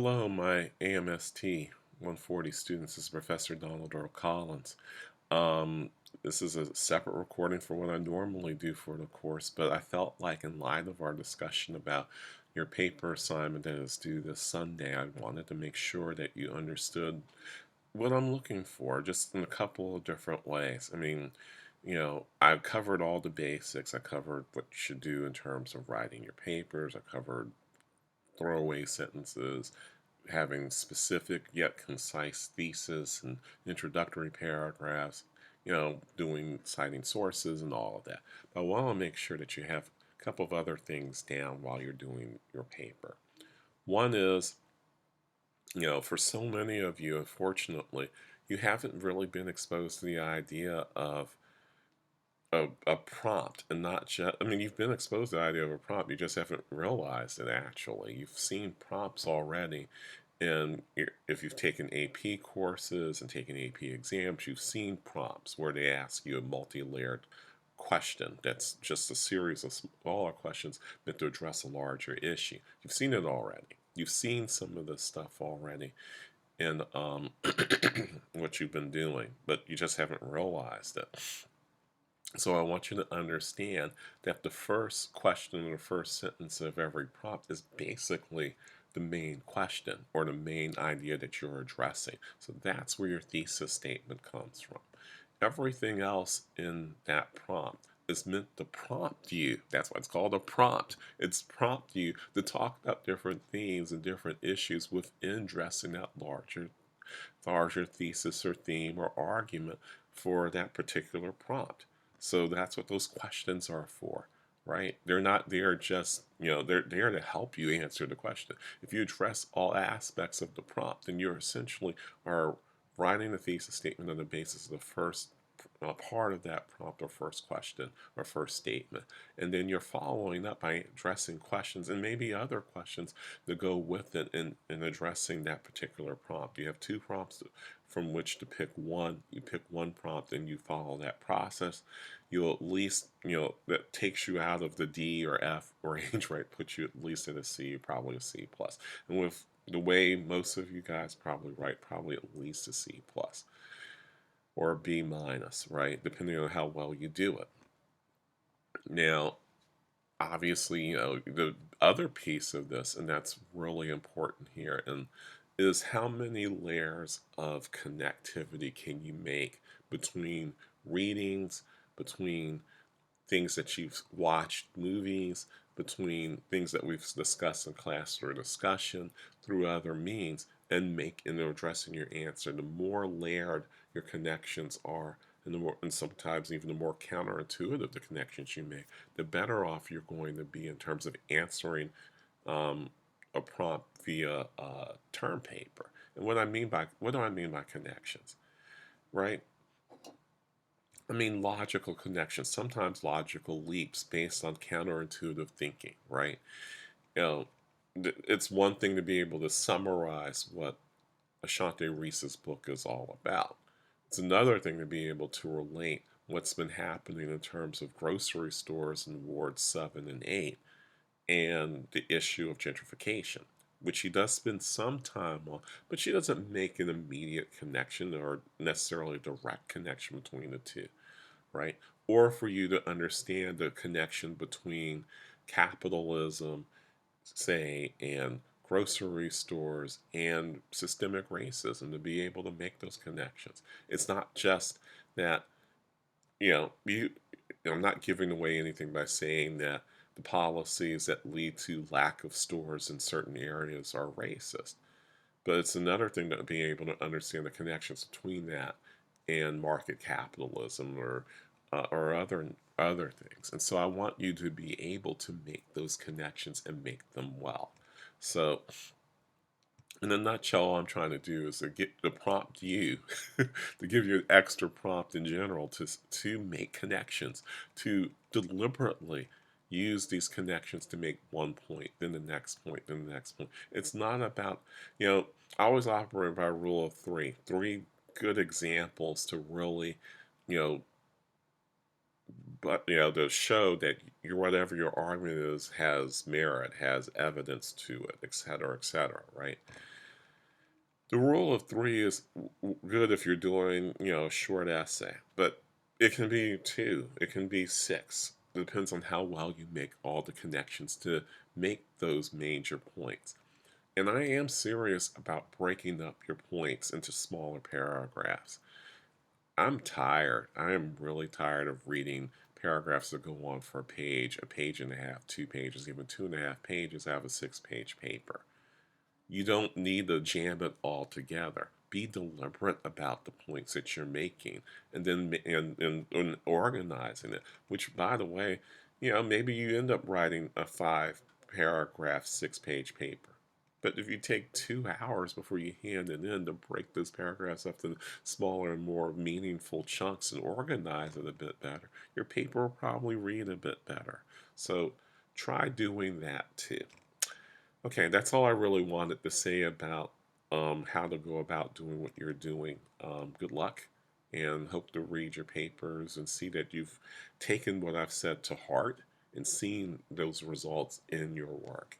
Hello, my AMST 140 students. This is Professor Donald Earl Collins. Um, this is a separate recording for what I normally do for the course, but I felt like in light of our discussion about your paper assignment that is due this Sunday, I wanted to make sure that you understood what I'm looking for, just in a couple of different ways. I covered all the basics. I covered what you should do in terms of writing your papers. I covered throwaway sentences, having specific yet concise thesis and introductory paragraphs, doing citing sources and all of that. But I want to make sure that you have a couple of other things down while you're doing your paper. One is, for so many of you, unfortunately, you haven't really been exposed to the idea of a prompt, and not just, you've been exposed to the idea of a prompt, you just haven't realized it actually. You've seen prompts already, and if you've taken AP courses and taken AP exams, you've seen prompts where they ask you a multi-layered question that's just a series of smaller questions meant to address a larger issue. You've seen it already. You've seen some of this stuff already in what you've been doing, but you just haven't realized it. So I want you to understand that the first question or the first sentence of every prompt is basically the main question or the main idea that you're addressing. So that's where your thesis statement comes from. Everything else in that prompt is meant to prompt you. That's why it's called a prompt. It's prompt you to talk about different themes and different issues within addressing that larger thesis or theme or argument for that particular prompt. So that's what those questions are for, right? They're not there just, they're there to help you answer the question. If you address all aspects of the prompt, then you essentially are writing the thesis statement on the basis of the first part of that prompt or first question or first statement. And then you're following up by addressing questions and maybe other questions that go with it in addressing that particular prompt. You have two prompts from which to pick one. You pick one prompt and you follow that process. You'll at least, that takes you out of the D or F range, right? Puts you at least at a C, probably a C plus. And with the way most of you guys probably write, probably at least a C plus or a B minus, right? Depending on how well you do it. Now, obviously, the other piece of this, and that's really important here, and is how many layers of connectivity can you make between readings, between things that you've watched, movies, between things that we've discussed in class through discussion, through other means, and make in addressing your answer. The more layered your connections are, and sometimes even the more counterintuitive the connections you make, the better off you're going to be in terms of answering a prompt via term paper. And what do I mean by connections, right? Logical connections, sometimes logical leaps based on counterintuitive thinking, right? You know, it's one thing to be able to summarize what Ashante Reese's book is all about. It's another thing to be able to relate what's been happening in terms of grocery stores in Wards 7 and 8 and the issue of gentrification, which she does spend some time on, but she doesn't make an immediate connection or necessarily a direct connection between the two, right? Or for you to understand the connection between capitalism, say, and grocery stores and systemic racism, to be able to make those connections. It's not just that, I'm not giving away anything by saying that the policies that lead to lack of stores in certain areas are racist. But it's another thing to be able to understand the connections between that and market capitalism or other things. And so I want you to be able to make those connections and make them well. So in a nutshell, all I'm trying to do is to prompt you, to give you an extra prompt in general to make connections, to deliberately use these connections to make one point, then the next point, then the next point. It's not about, I always operate by a rule of three. Three good examples to really, you know, but to show that your whatever your argument is has merit, has evidence to it, etc., etc., right? The rule of three is good if you're doing, a short essay, but it can be two, it can be six. It depends on how well you make all the connections to make those major points. And I am serious about breaking up your points into smaller paragraphs. I'm tired. I am really tired of reading paragraphs that go on for a page and a half, 2 pages, even 2.5 pages out of a 6-page paper. You don't need to jam it all together. Be deliberate about the points that you're making, and then and organizing it. Which, by the way, maybe you end up writing a 5-paragraph, 6-page paper. But if you take 2 hours before you hand it in to break those paragraphs up into smaller and more meaningful chunks and organize it a bit better, your paper will probably read a bit better. So try doing that too. Okay, that's all I really wanted to say about how to go about doing what you're doing. Good luck, and hope to read your papers and see that you've taken what I've said to heart and seen those results in your work.